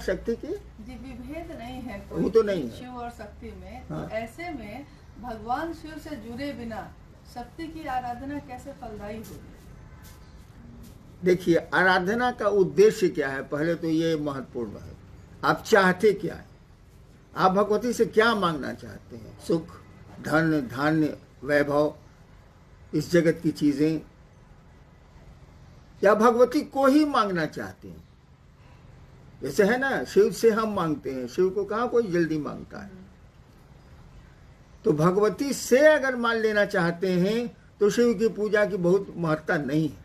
शक्ति की जी विभेद नहीं है कोई वो तो नहीं है। शिव और शक्ति में। हाँ। तो ऐसे में भगवान शिव से जुड़े बिना शक्ति की आराधना कैसे फलदायी होगी? देखिए, आराधना का उद्देश्य क्या है, पहले तो ये महत्वपूर्ण है। आप चाहते क्या है? आप भगवती से क्या मांगना चाहते हैं? सुख, धन, धान्य, वैभव, इस जगत की चीजें, या भगवती को ही मांगना चाहते हैं? जैसे है ना, शिव से हम मांगते हैं, शिव को कहाँ कोई जल्दी मांगता है। तो भगवती से अगर मान लेना चाहते हैं तो शिव की पूजा की बहुत महत्ता नहीं है,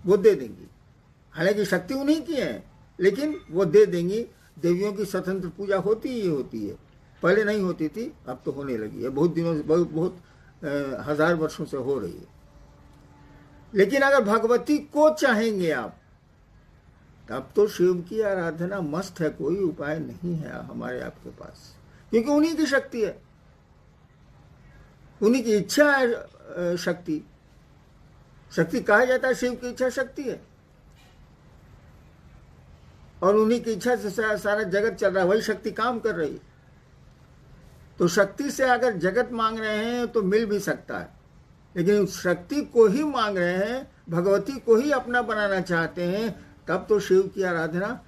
वो दे देंगी। हालांकि शक्ति उन्हीं की है, लेकिन वो दे देंगी। देवियों की स्वतंत्र पूजा होती ही होती है, पहले नहीं होती थी, अब तो होने लगी है, बहुत दिनों से, बहुत हजार वर्षों से हो रही है। लेकिन अगर भगवती को चाहेंगे आप, तब तो शिव की आराधना मस्त है, कोई उपाय नहीं है हमारे आपके पास, क्योंकि उन्हीं की शक्ति है, उन्हीं की इच्छा है। शक्ति शक्ति कहा जाता है, शिव की इच्छा शक्ति है, और उन्हीं की इच्छा से सारा जगत चल रहा है, वही शक्ति काम कर रही है। तो शक्ति से अगर जगत मांग रहे हैं तो मिल भी सकता है, लेकिन शक्ति को ही मांग रहे हैं, भगवती को ही अपना बनाना चाहते हैं, तब तो शिव की आराधना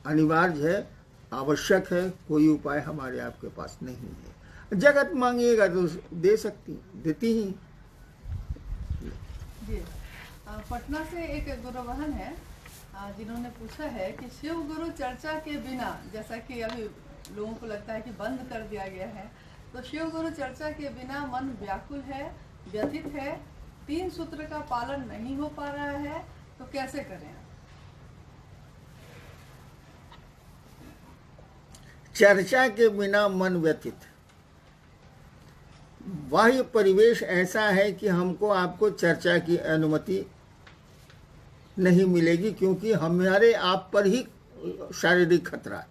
अनिवार्य है, आवश्यक है। कोई उपाय हमारे आपके पास नहीं है। जगत मांगिएगा तो दे सकती, देती ही। जी पटना से एक गुरु बहन है जिन्होंने पूछा है कि शिव गुरु चर्चा के बिना, जैसा कि अभी लोगों को लगता है कि बंद कर दिया गया है, तो शिव गुरु चर्चा के बिना मन व्याकुल है, व्यथित है, 3 सूत्र का पालन नहीं हो पा रहा है, तो कैसे करें? चर्चा के बिना मन व्यथित, बाह्य परिवेश ऐसा है कि हमको आपको चर्चा की अनुमति नहीं मिलेगी, क्योंकि हमारे आप पर ही शारीरिक खतरा है।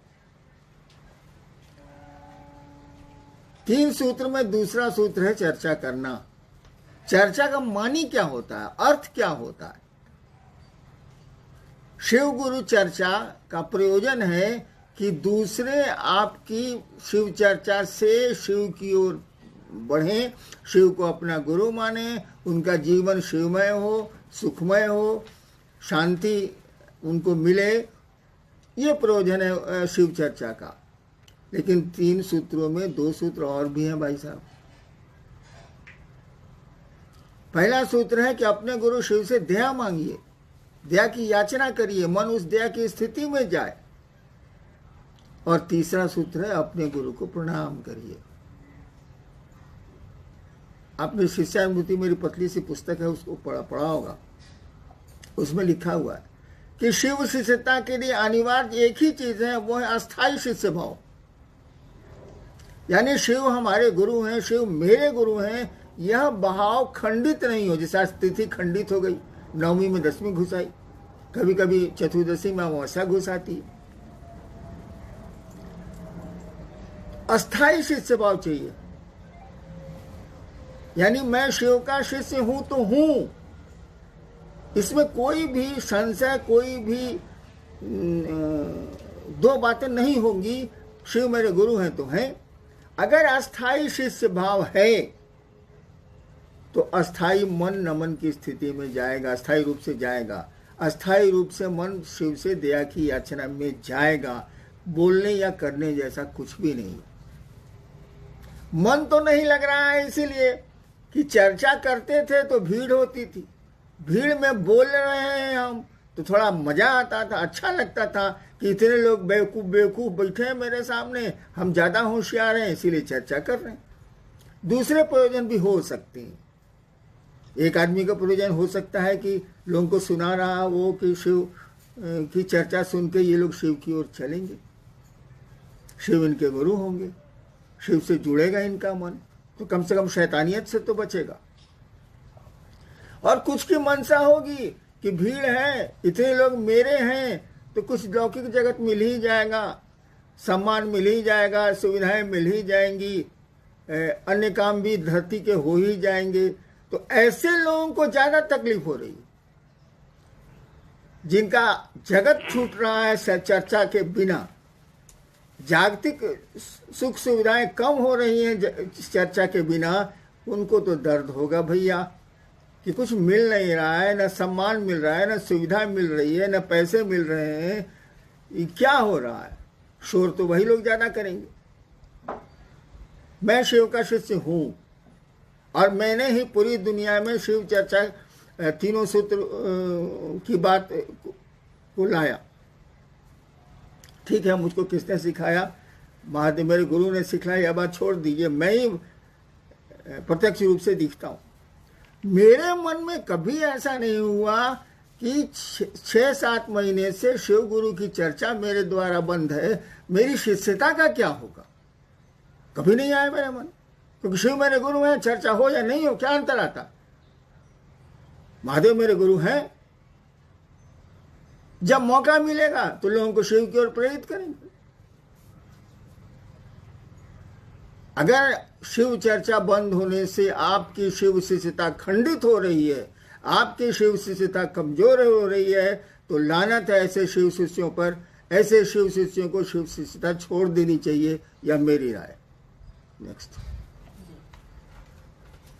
3 सूत्र में दूसरा सूत्र है चर्चा करना। चर्चा का मानी क्या होता है, अर्थ क्या होता है? शिव गुरु चर्चा का प्रयोजन है कि दूसरे आपकी शिव चर्चा से शिव की ओर बढ़ें, शिव को अपना गुरु माने, उनका जीवन शिवमय हो, सुखमय हो, शांति उनको मिले, ये प्रयोजन है शिव चर्चा का। लेकिन 3 सूत्रों में 2 सूत्र और भी हैं भाई साहब। पहला सूत्र है कि अपने गुरु शिव से दया मांगिए, दया की याचना करिए, मन उस दया की स्थिति में जाए। और तीसरा सूत्र है अपने गुरु को प्रणाम करिए। आपने शिष्यानुभूति, मेरी पतली सी पुस्तक है, उसको पढ़ा होगा। उसमें लिखा हुआ है कि शिव शिष्यता के लिए अनिवार्य एक ही चीज है, वो है अस्थाई शिष्य भाव। यानी शिव हमारे गुरु हैं, शिव मेरे गुरु हैं, यह भाव खंडित नहीं हो। जैसा तिथि खंडित हो गई, 9वीं में 10वीं घुस आई, कभी कभी चतुर्दशी में अमावस्या घुस आती। अस्थाई शिष्य भाव चाहिए, यानी मैं शिव का शिष्य हूं तो हूं, इसमें कोई भी संशय, कोई भी 2 बातें नहीं होंगी। शिव मेरे गुरु हैं तो हैं। अगर अस्थाई शिष्य भाव है तो अस्थाई मन नमन की स्थिति में जाएगा, अस्थाई रूप से जाएगा। अस्थाई रूप से मन शिव से दया की याचना में जाएगा। बोलने या करने जैसा कुछ भी नहीं। मन तो नहीं लग रहा है, इसीलिए कि चर्चा करते थे तो भीड़ होती थी, भीड़ में बोल रहे हैं हम तो थोड़ा मजा आता था, अच्छा लगता था कि इतने लोग बेवकूफ बैठे हैं मेरे सामने, हम ज्यादा होशियार हैं, इसीलिए चर्चा कर रहे हैं। दूसरे प्रयोजन भी हो सकते हैं। एक आदमी का प्रयोजन हो सकता है कि लोगों को सुना रहा वो कि शिव की चर्चा सुन के ये लोग शिव की ओर चलेंगे, शिव इनके गुरु होंगे, शिव से जुड़ेगा इनका मन, तो कम से कम शैतानियत से तो बचेगा। और कुछ की मनसा होगी कि भीड़ है, इतने लोग मेरे हैं, तो कुछ लौकिक जगत मिल ही जाएगा, सम्मान मिल ही जाएगा, सुविधाएं मिल ही जाएंगी, अन्य काम भी धरती के हो ही जाएंगे। तो ऐसे लोगों को ज्यादा तकलीफ हो रही है। जिनका जगत छूट रहा है चर्चा के बिना, जागतिक सुख सुविधाएं कम हो रही हैं चर्चा के बिना, उनको तो दर्द होगा भैया कि कुछ मिल नहीं रहा है, न सम्मान मिल रहा है, न सुविधा मिल रही है, न पैसे मिल रहे हैं, ये क्या हो रहा है। शोर तो वही लोग ज्यादा करेंगे। मैं शिव का शिष्य हूं और मैंने ही पूरी दुनिया में शिव चर्चा तीनों सूत्र की बात को लाया। ठीक है, मुझको किसने सिखाया? महादेव मेरे गुरु ने सिखाया। यह बात छोड़ दीजिए, मैं ही प्रत्यक्ष रूप से दिखता हूं। मेरे मन में कभी ऐसा नहीं हुआ कि 6-7 महीने से शिव गुरु की चर्चा मेरे द्वारा बंद है, मेरी शिष्यता का क्या होगा। कभी नहीं आया मेरे मन, क्योंकि शिव मेरे गुरु हैं, चर्चा हो या नहीं हो क्या अंतर आता। महादेव मेरे गुरु हैं, जब मौका मिलेगा तो लोगों को शिव की ओर प्रेरित करेंगे। अगर शिव चर्चा बंद होने से आपकी शिव शिष्यता खंडित हो रही है, आपकी शिव शिष्यता कमजोर हो रही है, तो लानत है ऐसे शिव शिष्यों पर। ऐसे शिव शिष्यों को शिव शिष्यता छोड़ देनी चाहिए, यह मेरी राय। नेक्स्ट।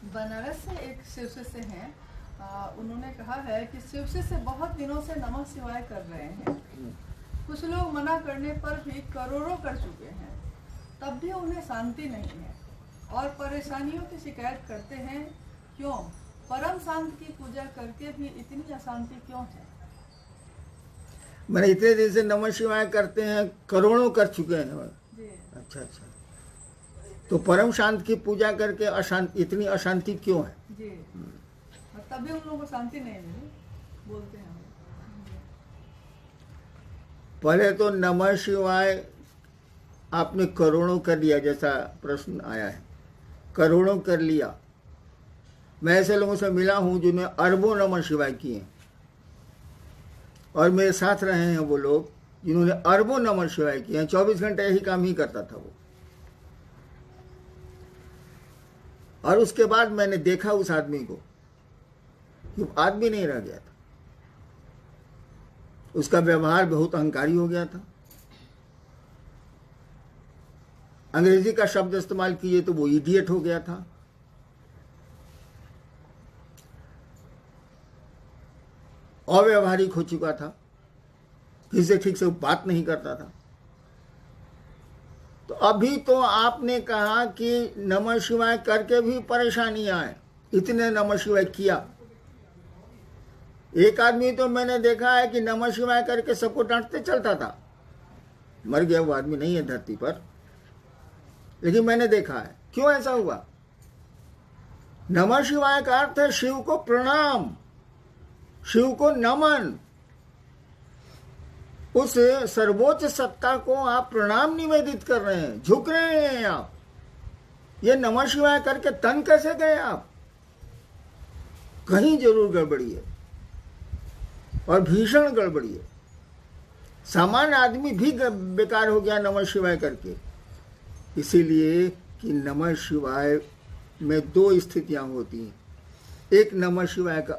बनारस से एक शिव शिष्य हैं, उन्होंने कहा है कि शिव शिष्य बहुत दिनों से नमः शिवाय कर रहे हैं, कुछ लोग मना करने पर भी करोड़ों कर चुके हैं, तब भी उन्हें शांति नहीं है और परेशानियों की शिकायत करते हैं। क्यों? परम शांत की पूजा करके भी इतनी अशांति क्यों है? मैंने इतने दिन से नमः शिवाय करते हैं, करोड़ों कर चुके हैं जी। अच्छा, तो परम शांत की पूजा करके अशांति, इतनी अशांति क्यों है जी? तभी उन लोगों को शांति नहीं मिली, बोलते हैं। पहले तो नमः शिवाय आपने करोड़ों कर लिया, जैसा प्रश्न आया है, करोड़ों कर लिया। मैं ऐसे लोगों से मिला हूं जिन्होंने अरबों नमः शिवाय किए, और मेरे साथ रहे हैं वो लोग जिन्होंने अरबों नमः शिवाय किए हैं। 24 घंटे यही काम ही करता था वो। और उसके बाद मैंने देखा उस आदमी को कि आदमी नहीं रह गया था, उसका व्यवहार बहुत अहंकारी हो गया था। अंग्रेजी का शब्द इस्तेमाल किए तो वो इडियट हो गया था। अव्यवहारिक हो चुका था, किसी से ठीक से बात नहीं करता था। तो अभी तो आपने कहा कि नमः शिवाय करके भी परेशानियां आए, इतने नमः शिवाय किया। एक आदमी तो मैंने देखा है कि नमः शिवाय करके सबको डांटते चलता था, मर गया वो आदमी, नहीं है धरती पर, लेकिन मैंने देखा है। क्यों ऐसा हुआ? नमः शिवाय का अर्थ है शिव को प्रणाम, शिव को नमन। उस सर्वोच्च सत्ता को आप प्रणाम निवेदित कर रहे हैं, झुक रहे हैं आप। ये नमः शिवाय करके तन कैसे गए आप? कहीं जरूर गड़बड़ी है, और भीषण गड़बड़ी है। सामान्य आदमी भी बेकार हो गया नमः शिवाय करके। इसीलिए कि नमः शिवाय में 2 स्थितियां होती हैं। एक, नमः शिवाय का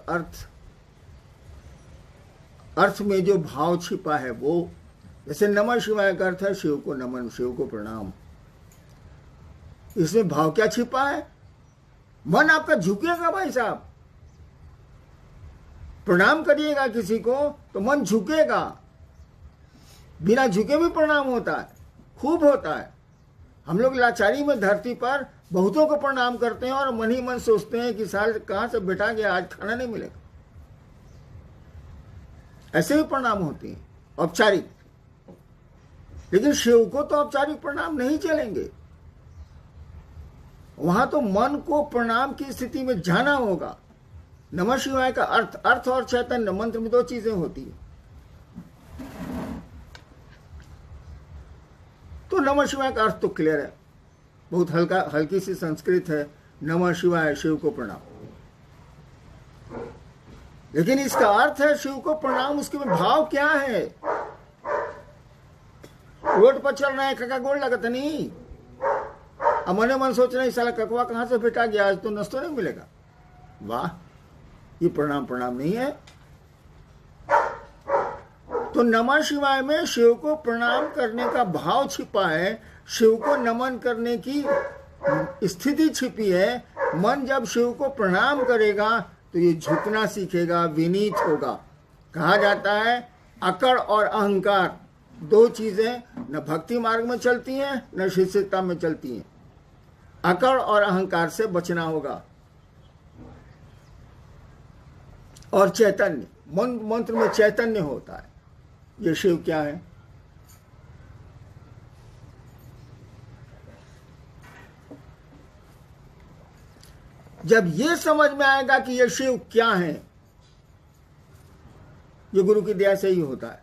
अर्थ में जो भाव छिपा है वो, जैसे नमः शिवाय का अर्थ है शिव को नमन, शिव को प्रणाम। इसमें भाव क्या छिपा है? मन आपका झुकेगा भाई साहब। प्रणाम करिएगा किसी को तो मन झुकेगा। बिना झुके भी प्रणाम होता है, खूब होता है। हम लोग लाचारी में धरती पर बहुतों को प्रणाम करते हैं और मन ही मन सोचते हैं कि साल कहां से बैठा गया, आज खाना नहीं मिलेगा। ऐसे भी प्रणाम होते हैं औपचारिक, लेकिन शिव को तो औपचारिक प्रणाम नहीं चलेंगे। वहां तो मन को प्रणाम की स्थिति में जाना होगा। नमः शिवाय का अर्थ और चैतन्य मंत्र में 2 चीजें होती है। तो नमः शिवाय का अर्थ तो क्लियर है, बहुत हल्की सी संस्कृत है, नमः शिवाय, शिव को प्रणाम। लेकिन इसका अर्थ है शिव को प्रणाम, उसके में भाव क्या है? रोड पर चल रहा है, कका गोड़ लगता नहीं, अब मने मन सोच रहे साला ककवा कहां से बेटा गया, आज तो नाश्ता नहीं मिलेगा। वाह, ये प्रणाम नहीं है। तो नमः शिवाय में शिव को प्रणाम करने का भाव छिपा है, शिव को नमन करने की स्थिति छिपी है। मन जब शिव को प्रणाम करेगा तो ये झुकना सीखेगा, विनीत होगा। कहा जाता है अकड़ और अहंकार दो चीजें न भक्ति मार्ग में चलती हैं न शिष्यता में चलती हैं। अकड़ और अहंकार से बचना होगा। और चैतन्य, मंत्र में चैतन्य होता है। ये शिव क्या है? जब ये समझ में आएगा कि ये शिव क्या है, ये गुरु की दया से ही होता है।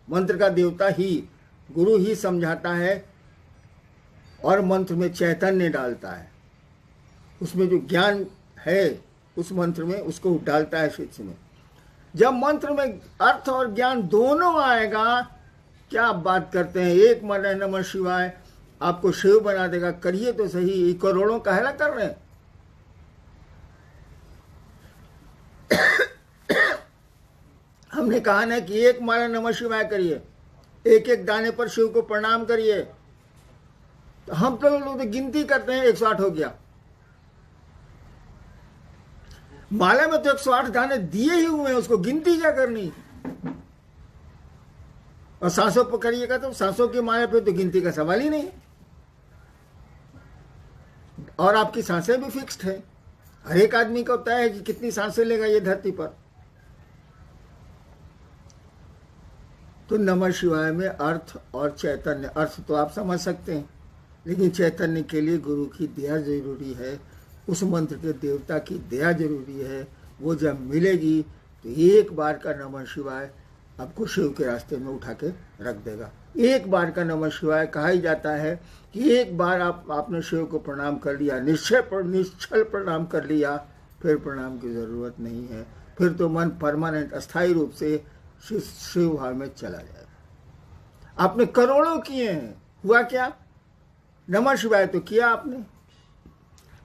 मंत्र का देवता ही, गुरु ही समझाता है और मंत्र में चैतन्य डालता है। उसमें जो ज्ञान है उस मंत्र में, उसको डालता है शिष्य में। जब मंत्र में अर्थ और ज्ञान दोनों आएगा, क्या आप बात करते हैं, एक मन है नमः शिवाय आपको शिव बना देगा। करिए तो सही, ये करोड़ों काहेला कर रहे हैं। हमने कहा ना कि एक माला नमः शिवाय करिए, एक एक दाने पर शिव को प्रणाम करिए। तो हम तो लोग तो गिनती करते हैं, 108 हो गया। माला में तो 108 दाने दिए ही हुए हैं, उसको गिनती क्या करनी। और सांसों पर करिएगा तो सांसों की माला पे तो गिनती का सवाल ही नहीं। और आपकी सांसें भी फिक्स्ड है। हर एक आदमी को तय है कि कितनी सांसें लेगा ये धरती पर। तो नमः शिवाय में अर्थ और चैतन्य, अर्थ तो आप समझ सकते हैं, लेकिन चैतन्य के लिए गुरु की दया जरूरी है, उस मंत्र के देवता की दया जरूरी है। वो जब मिलेगी तो एक बार का नमः शिवाय आपको शिव के रास्ते में उठा के रख देगा। एक बार का नमः शिवाय कहा ही जाता है कि एक बार आपने शिव को प्रणाम कर लिया, निश्चल प्रणाम कर लिया, फिर प्रणाम की जरूरत नहीं है। फिर तो मन परमानेंट अस्थायी रूप से शिव भाव में चला जाएगा। आपने करोड़ों किए हैं, हुआ क्या? नमः शिवाय तो किया आपने,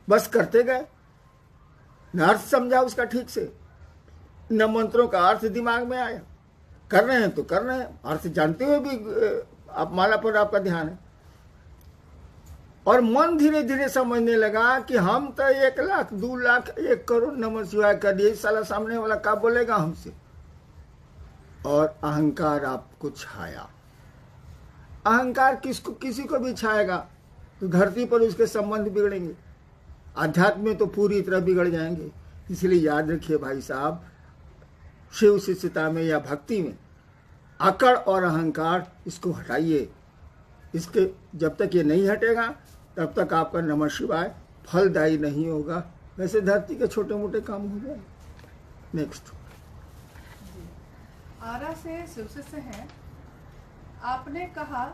बस करते गए, न अर्थ समझा उसका ठीक से, न मंत्रों का अर्थ दिमाग में आया। कर रहे हैं तो कर रहे हैं, अर्थ जानते हुए भी आप माला पर आपका ध्यान है। और मन धीरे धीरे समझने लगा कि हम तो 1 लाख 2 लाख 1 करोड़ नमः शिवाय कर दिए, साला सामने वाला क्या बोलेगा हमसे। और अहंकार आपको छाया। अहंकार किसी को भी छाएगा तो धरती पर उसके संबंध बिगड़ेंगे, आध्यात्म में तो पूरी तरह बिगड़ जाएंगे। इसलिए याद रखिए भाई साहब, शिव शिष्यता में या भक्ति में अकड़ और अहंकार इसको हटाइए। इसके जब तक ये नहीं हटेगा तब तक आपका नमः शिवाय फलदायी नहीं होगा। वैसे धरती के छोटे मोटे काम हो जाए। नेक्स्ट। आरा से शिव शिष्य हैं। आपने कहा